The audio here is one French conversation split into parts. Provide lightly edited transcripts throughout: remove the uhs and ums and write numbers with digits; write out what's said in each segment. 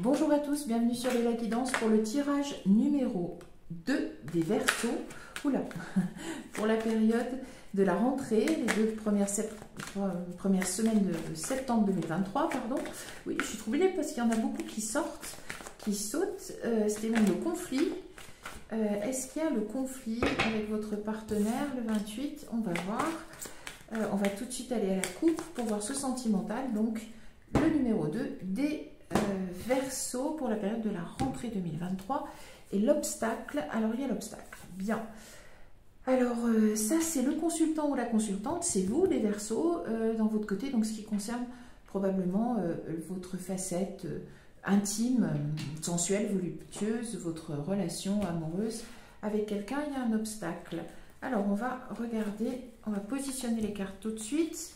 Bonjour à tous, bienvenue sur les Guidance pour le tirage numéro 2 des Verseaux. Oula, pour la période de la rentrée, les deux premières semaines de septembre 2023, pardon. Oui, je suis troublée parce qu'il y en a beaucoup qui sortent, qui sautent. C'était même le conflit. Est-ce qu'il y a le conflit avec votre partenaire le 28? On va voir. On va tout de suite aller à la coupe pour voir ce sentimental. Donc, le numéro 2 des Verseaux pour la période de la rentrée 2023. Et l'obstacle, alors il y a l'obstacle. Bien. Alors, ça, c'est le consultant ou la consultante, c'est vous, les Verseaux, dans votre côté, donc ce qui concerne probablement votre facette intime, sensuelle, voluptueuse, votre relation amoureuse avec quelqu'un, il y a un obstacle. Alors, on va regarder, on va positionner les cartes tout de suite.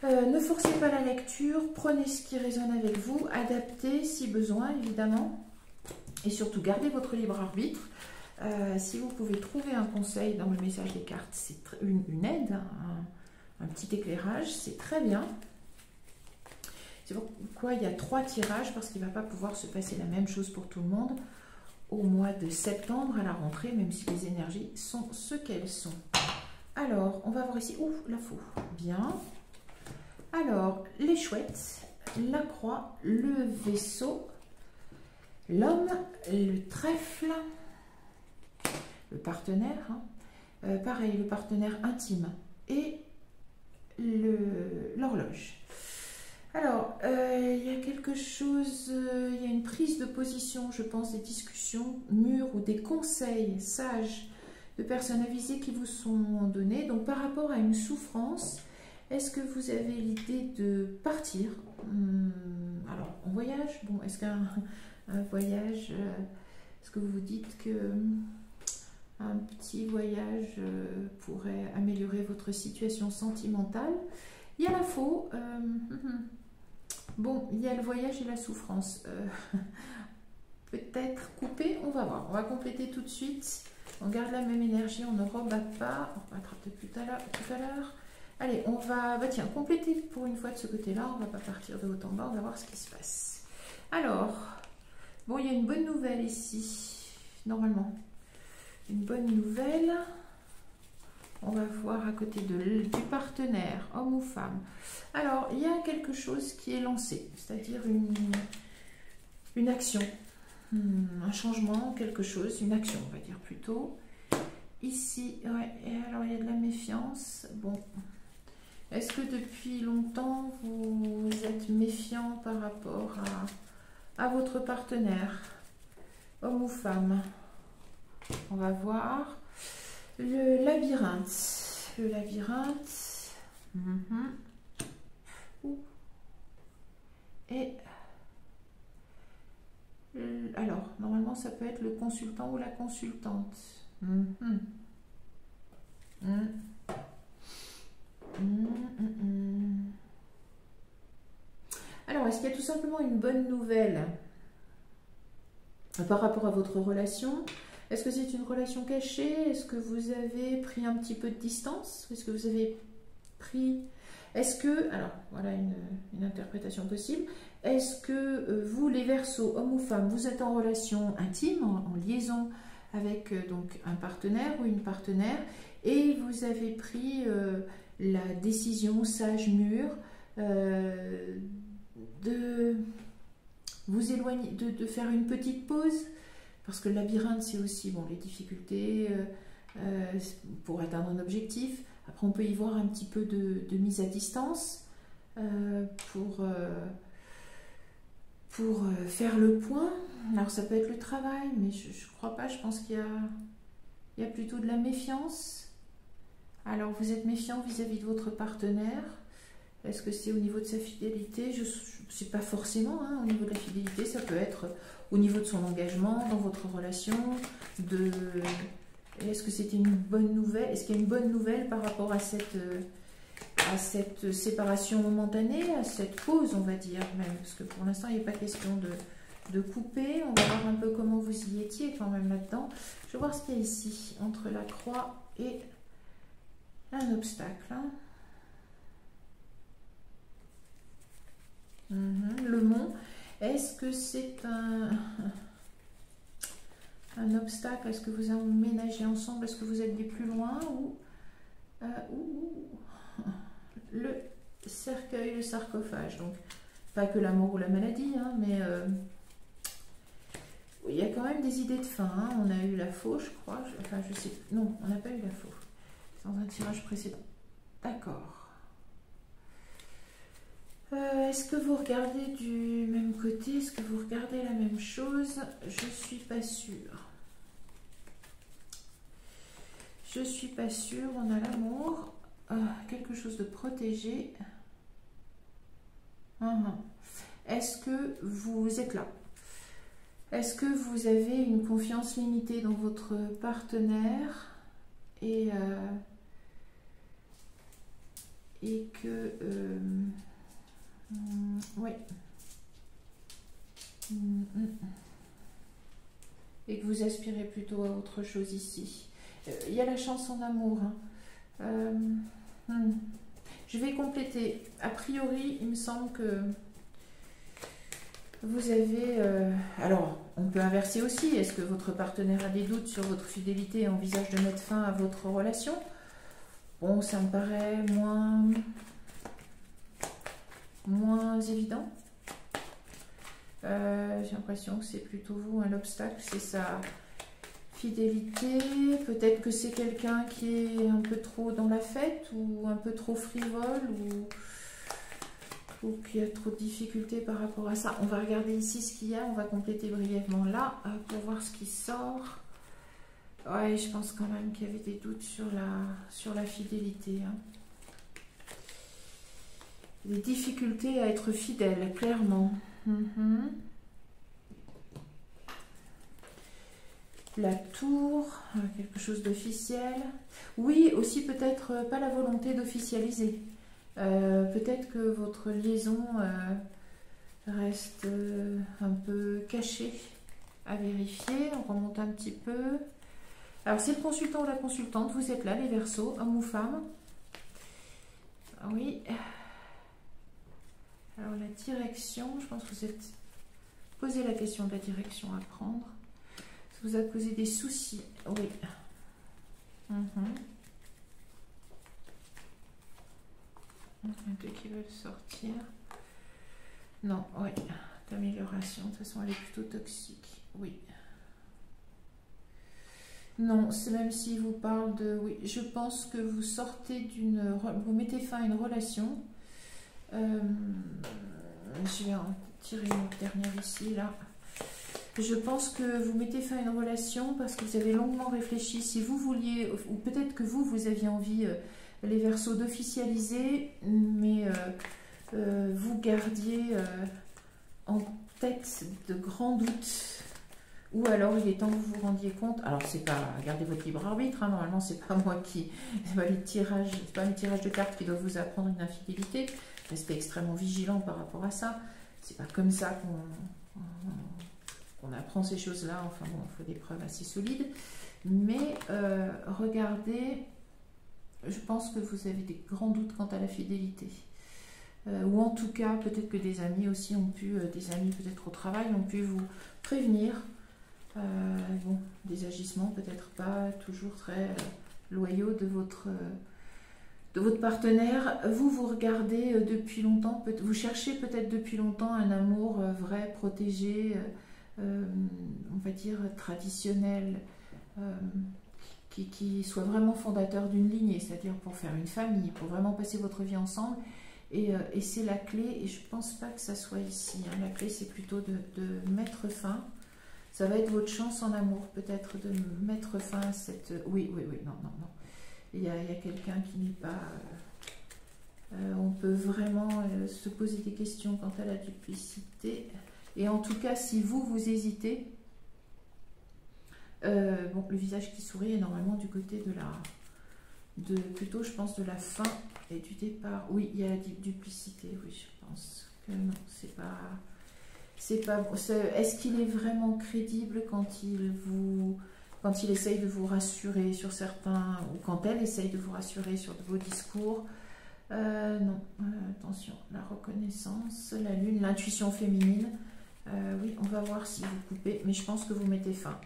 Ne forcez pas la lecture, prenez ce qui résonne avec vous, adaptez si besoin, évidemment, et surtout gardez votre libre arbitre. Si vous pouvez trouver un conseil dans le message des cartes, c'est une aide, un petit éclairage, c'est très bien. C'est pourquoi il y a 3 tirages, parce qu'il ne va pas pouvoir se passer la même chose pour tout le monde au mois de septembre à la rentrée, même si les énergies sont ce qu'elles sont. Alors, on va voir ici, ouf, la faux, bien. Alors, les chouettes, la croix, le vaisseau, l'homme, le trèfle, le partenaire, hein, pareil, le partenaire intime et l'horloge. Alors, il y a quelque chose, il y a une prise de position, je pense, des discussions mûres ou des conseils sages de personnes avisées qui vous sont donnés. Donc, par rapport à une souffrance, est-ce que vous avez l'idée de partir? Alors, en voyage, bon, est-ce qu'un voyage, est-ce que vous vous dites que un petit voyage pourrait améliorer votre situation sentimentale? Il y a la faux. Bon, il y a le voyage et la souffrance. Peut-être couper, on va voir. On va compléter tout de suite. On garde la même énergie, on ne rebat pas. On rebattra peut-être tout à l'heure. Allez, on va, bah tiens, compléter pour une fois de ce côté-là. On ne va pas partir de haut en bas, on va voir ce qui se passe. Alors, bon, il y a une bonne nouvelle ici, normalement. Une bonne nouvelle. On va voir à côté du partenaire, homme ou femme. Alors, il y a quelque chose qui est lancé, c'est-à-dire une action, un changement, quelque chose, une action, on va dire plutôt. Ici, ouais, et alors il y a de la méfiance. Bon. Est-ce que depuis longtemps, vous êtes méfiant par rapport à votre partenaire, homme ou femme? On va voir. Le labyrinthe. Le labyrinthe. Et alors, normalement, ça peut être le consultant ou la consultante. Alors, est-ce qu'il y a tout simplement une bonne nouvelle par rapport à votre relation? Est-ce que c'est une relation cachée? Est-ce que vous avez pris un petit peu de distance? Est-ce que vous avez pris... Est-ce que... Alors, voilà une interprétation possible. Est-ce que vous, les Verseaux, hommes ou femmes, vous êtes en relation intime, en liaison avec donc un partenaire ou une partenaire, et vous avez pris la décision sage, mûre, de vous éloigner, de faire une petite pause? Parce que le labyrinthe, c'est aussi bon, les difficultés pour atteindre un objectif. Après, on peut y voir un petit peu de mise à distance pour faire le point. Alors, ça peut être le travail, mais je ne crois pas. Je pense qu'il y a plutôt de la méfiance. Alors, vous êtes méfiant vis-à-vis de votre partenaire. Est-ce que c'est au niveau de sa fidélité? Je ne sais pas forcément, hein, au niveau de la fidélité. Ça peut être au niveau de son engagement dans votre relation. Est-ce que c'était une bonne nouvelle? Est-ce qu'il y a une bonne nouvelle par rapport à cette séparation momentanée, à cette pause, on va dire même? Parce que pour l'instant, il n'est pas question de couper. On va voir un peu comment vous y étiez quand même là-dedans. Je vais voir ce qu'il y a ici, entre la croix et un obstacle. Hein. Le mont. Est-ce que c'est un obstacle? Est-ce que vous emménagez ensemble? Est-ce que vous allez plus loin? Ou le cercueil, le sarcophage. Donc, pas que l'amour ou la maladie, hein, mais il y a quand même des idées de fin. Hein. On a eu la faux, je crois. Enfin, je sais. Non, on n'a pas eu la faux. Dans un tirage précédent. D'accord. Est-ce que vous regardez du même côté? Est-ce que vous regardez la même chose? Je suis pas sûre. Je suis pas sûre. On a l'amour. Quelque chose de protégé. Est-ce que vous êtes là? Est-ce que vous avez une confiance limitée dans votre partenaire et que ouais. Et que vous aspirez plutôt à autre chose ici. Il y a la chance en amour. Hein. Je vais compléter. A priori, il me semble que vous avez... alors, on peut inverser aussi. Est-ce que votre partenaire a des doutes sur votre fidélité et envisage de mettre fin à votre relation? Bon, ça me paraît moins évident. J'ai l'impression que c'est plutôt vous, un obstacle, c'est sa fidélité. Peut-être que c'est quelqu'un qui est un peu trop dans la fête ou un peu trop frivole ou qui a trop de difficultés par rapport à ça. On va regarder ici ce qu'il y a, on va compléter brièvement là pour voir ce qui sort. Ouais, je pense quand même qu'il y avait des doutes sur la fidélité. Hein. Des difficultés à être fidèle, clairement. La tour, quelque chose d'officiel. Oui, aussi peut-être pas la volonté d'officialiser. Peut-être que votre liaison reste un peu cachée à vérifier. On remonte un petit peu. Alors, c'est le consultant ou la consultante. Vous êtes là, les Verseaux, homme ou femme. Oui. Alors, la direction, je pense que vous êtes posé la question de la direction à prendre. Ça vous a posé des soucis. Oui. Deux qui veulent sortir. Non, oui. D'amélioration. De toute façon, elle est plutôt toxique. Oui. Non, c'est même s'il vous parle de... Oui, je pense que vous sortez d'une... Vous mettez fin à une relation. Je vais en tirer une dernière ici, là. Je pense que vous mettez fin à une relation parce que vous avez longuement réfléchi. Si vous vouliez, ou peut-être que vous aviez envie, les Verseaux, d'officialiser, mais vous gardiez en tête de grands doutes. Ou alors il est temps que vous vous rendiez compte. Alors c'est pas garder votre libre arbitre, hein, normalement c'est pas moi qui. C'est pas les tirages de cartes qui doivent vous apprendre une infidélité. Restez extrêmement vigilant par rapport à ça. C'est pas comme ça qu'on apprend ces choses-là. Enfin bon, il faut des preuves assez solides. Mais regardez, je pense que vous avez des grands doutes quant à la fidélité. Ou en tout cas, peut-être que des amis aussi ont pu, des amis peut-être au travail, ont pu vous prévenir. Bon, des agissements peut-être pas toujours très loyaux de votre partenaire. Vous regardez depuis longtemps, vous cherchez peut-être depuis longtemps un amour vrai, protégé, on va dire traditionnel, qui soit vraiment fondateur d'une lignée, c'est-à-dire pour faire une famille, pour vraiment passer votre vie ensemble. Et c'est la clé, et je pense pas que ça soit ici. Hein. La clé, c'est plutôt de mettre fin. Ça va être votre chance en amour, peut-être, de mettre fin à cette... Oui, non. Il y a quelqu'un qui n'est pas... on peut vraiment se poser des questions quant à la duplicité. Et en tout cas, si vous hésitez, bon, le visage qui sourit est normalement du côté plutôt, je pense, de la fin et du départ. Oui, il y a la duplicité, oui, je pense que non, c'est pas... Est-ce qu'il est vraiment crédible quand il essaye de vous rassurer sur certains, ou quand elle essaye de vous rassurer sur vos discours? Non, attention, la reconnaissance, la lune, l'intuition féminine, Oui, on va voir si vous coupez, mais je pense que vous mettez fin,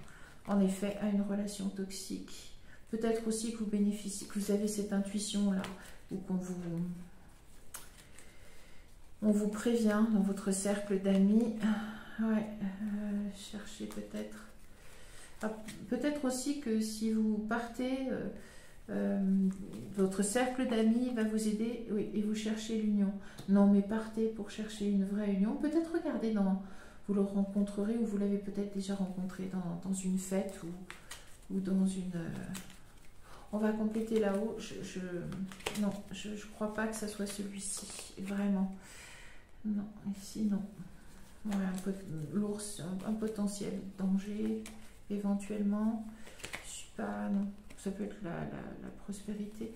en effet, à une relation toxique. Peut-être aussi que vous bénéficiez, que vous avez cette intuition-là, ou on vous prévient dans votre cercle d'amis. Ouais, cherchez peut-être. Ah, peut-être aussi que si vous partez, votre cercle d'amis va vous aider, oui, et vous cherchez l'union. Non, mais partez pour chercher une vraie union. Peut-être regardez dans... Vous le rencontrerez ou vous l'avez peut-être déjà rencontré dans une fête ou dans une... On va compléter là-haut. Non, je ne crois pas que ça soit celui-ci. Vraiment. Non, ici, non. Ouais, l'ours, un potentiel danger, éventuellement. Je suis pas... Non, ça peut être la prospérité.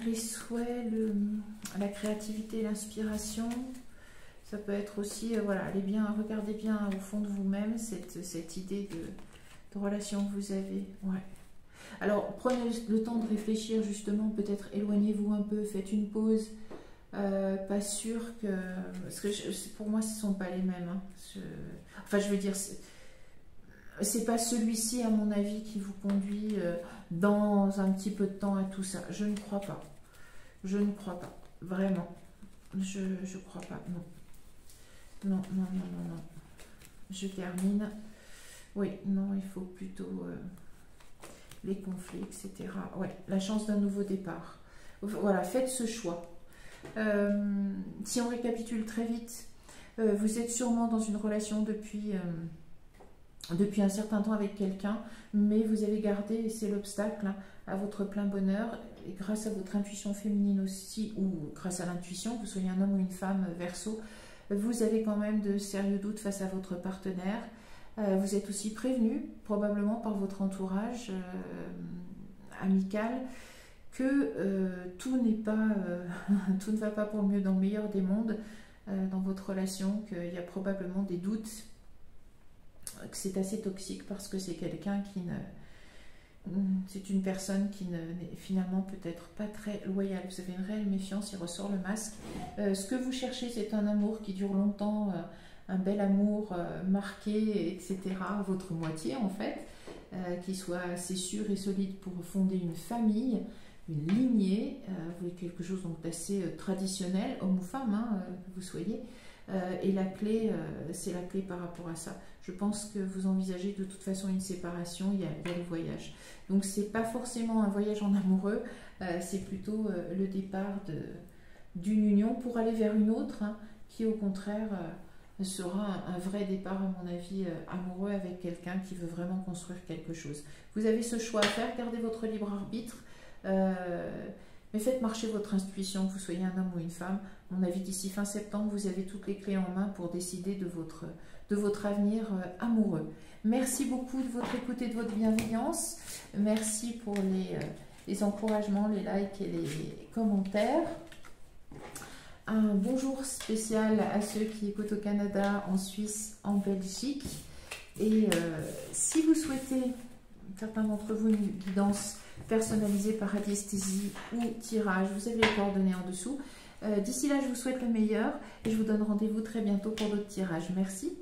Les souhaits, la créativité, l'inspiration... Ça peut être aussi, voilà, allez bien, regardez bien au fond de vous-même cette idée de relation que vous avez. Ouais. Alors, prenez le temps de réfléchir, justement, peut-être éloignez-vous un peu, faites une pause. Pas sûr que... Parce que pour moi, ce ne sont pas les mêmes. Hein. Enfin, je veux dire, c'est pas celui-ci, à mon avis, qui vous conduit dans un petit peu de temps à tout ça. Je ne crois pas. Je ne crois pas. Vraiment. Je ne crois pas, non. Non, non, non, non, non. Je termine. Oui, non, il faut plutôt les conflits, etc. Ouais, la chance d'un nouveau départ. Voilà, faites ce choix. Si on récapitule très vite, vous êtes sûrement dans une relation depuis un certain temps avec quelqu'un, mais vous avez gardé, et c'est l'obstacle, hein, à votre plein bonheur, et grâce à votre intuition féminine aussi, ou grâce à l'intuition, que vous soyez un homme ou une femme Verseau, vous avez quand même de sérieux doutes face à votre partenaire. Vous êtes aussi prévenu, probablement par votre entourage amical, que tout ne va pas pour le mieux dans le meilleur des mondes dans votre relation, qu'il y a probablement des doutes, que c'est assez toxique parce que c'est quelqu'un qui ne... C'est une personne qui n'est finalement peut-être pas très loyale. Vous avez une réelle méfiance, il ressort le masque. Ce que vous cherchez, c'est un amour qui dure longtemps, un bel amour marqué, etc. Votre moitié, en fait, qui soit assez sûr et solide pour fonder une famille, une lignée, quelque chose d'assez traditionnel, homme ou femme, hein, que vous soyez. Et la clé, c'est la clé par rapport à ça. Je pense que vous envisagez de toute façon une séparation, il y a le voyage. Donc c'est pas forcément un voyage en amoureux, c'est plutôt le départ d'une union pour aller vers une autre, hein, qui au contraire sera un vrai départ à mon avis amoureux avec quelqu'un qui veut vraiment construire quelque chose. Vous avez ce choix à faire, gardez votre libre arbitre, mais faites marcher votre intuition, que vous soyez un homme ou une femme. À mon avis, d'ici fin septembre, vous avez toutes les clés en main pour décider de votre avenir amoureux. Merci beaucoup de votre écoute et de votre bienveillance. Merci pour les encouragements, les likes et les commentaires. Un bonjour spécial à ceux qui écoutent au Canada, en Suisse, en Belgique. Et si vous souhaitez, certains d'entre vous, une guidance personnalisée par radiesthésie ou tirage, vous avez les coordonnées en dessous. D'ici là, je vous souhaite le meilleur et je vous donne rendez-vous très bientôt pour d'autres tirages. Merci.